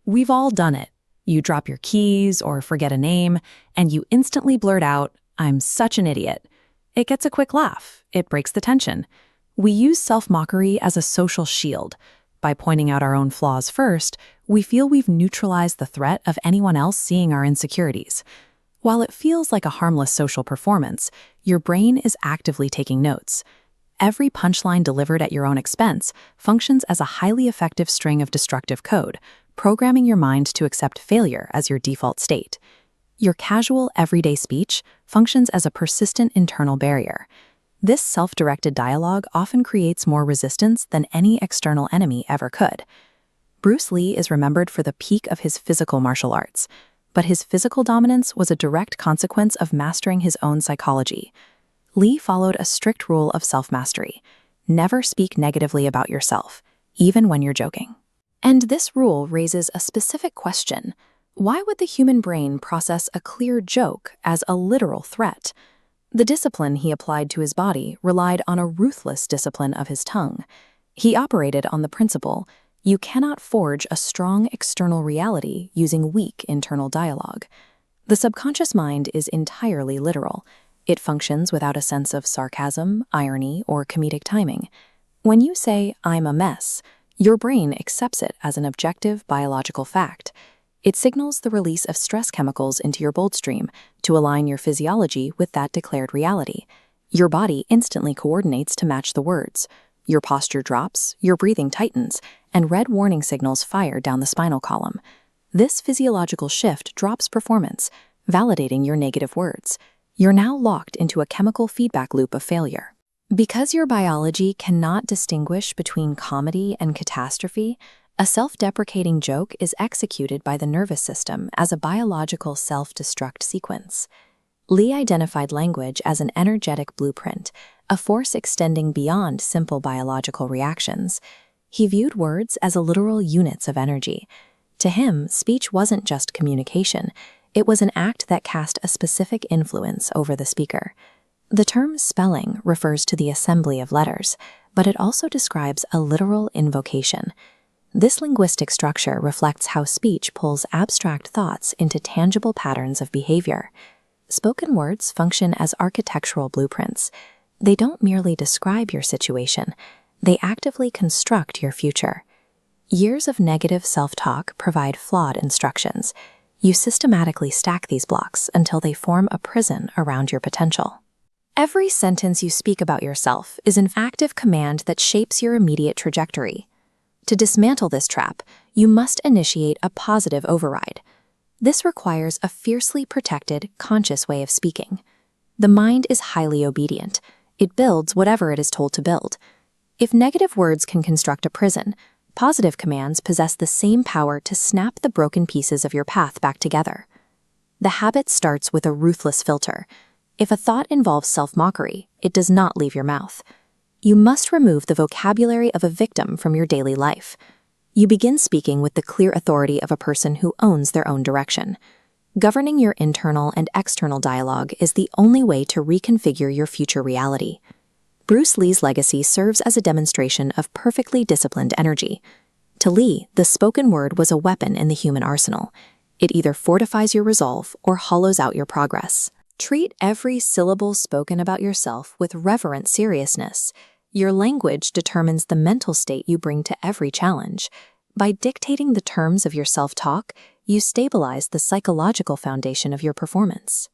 We've all done it. You drop your keys or forget a name, and you instantly blurt out, "I'm such an idiot." It gets a quick laugh. It breaks the tension. We use self-mockery as a social shield. By pointing out our own flaws first, we feel we've neutralized the threat of anyone else seeing our insecurities. While it feels like a harmless social performance, your brain is actively taking notes. Every punchline delivered at your own expense functions as a highly effective string of destructive code, programming your mind to accept failure as your default state. Your casual, everyday speech functions as a persistent internal barrier. This self-directed dialogue often creates more resistance than any external enemy ever could. Bruce Lee is remembered for the peak of his physical martial arts, but his physical dominance was a direct consequence of mastering his own psychology. Lee followed a strict rule of self-mastery. Never speak negatively about yourself, even when you're joking. And this rule raises a specific question. Why would the human brain process a clear joke as a literal threat? The discipline he applied to his body relied on a ruthless discipline of his tongue. He operated on the principle, you cannot forge a strong external reality using weak internal dialogue. The subconscious mind is entirely literal. It functions without a sense of sarcasm, irony, or comedic timing. When you say, "I'm a mess," your brain accepts it as an objective biological fact. It signals the release of stress chemicals into your bloodstream to align your physiology with that declared reality. Your body instantly coordinates to match the words. Your posture drops, your breathing tightens, and red warning signals fire down the spinal column. This physiological shift drops performance, validating your negative words. You're now locked into a chemical feedback loop of failure. Because your biology cannot distinguish between comedy and catastrophe, a self-deprecating joke is executed by the nervous system as a biological self-destruct sequence. Lee identified language as an energetic blueprint, a force extending beyond simple biological reactions. He viewed words as literal units of energy. To him, speech wasn't just communication. It was an act that cast a specific influence over the speaker. The term spelling refers to the assembly of letters, but it also describes a literal invocation. This linguistic structure reflects how speech pulls abstract thoughts into tangible patterns of behavior. Spoken words function as architectural blueprints. They don't merely describe your situation, they actively construct your future. Years of negative self-talk provide flawed instructions. You systematically stack these blocks until they form a prison around your potential. Every sentence you speak about yourself is an active command that shapes your immediate trajectory. To dismantle this trap, you must initiate a positive override. This requires a fiercely protected, conscious way of speaking. The mind is highly obedient. It builds whatever it is told to build. If negative words can construct a prison, positive commands possess the same power to snap the broken pieces of your path back together. The habit starts with a ruthless filter. If a thought involves self-mockery, it does not leave your mouth. You must remove the vocabulary of a victim from your daily life. You begin speaking with the clear authority of a person who owns their own direction. Governing your internal and external dialogue is the only way to reconfigure your future reality. Bruce Lee's legacy serves as a demonstration of perfectly disciplined energy. To Lee, the spoken word was a weapon in the human arsenal. It either fortifies your resolve or hollows out your progress. Treat every syllable spoken about yourself with reverent seriousness. Your language determines the mental state you bring to every challenge. By dictating the terms of your self-talk, you stabilize the psychological foundation of your performance.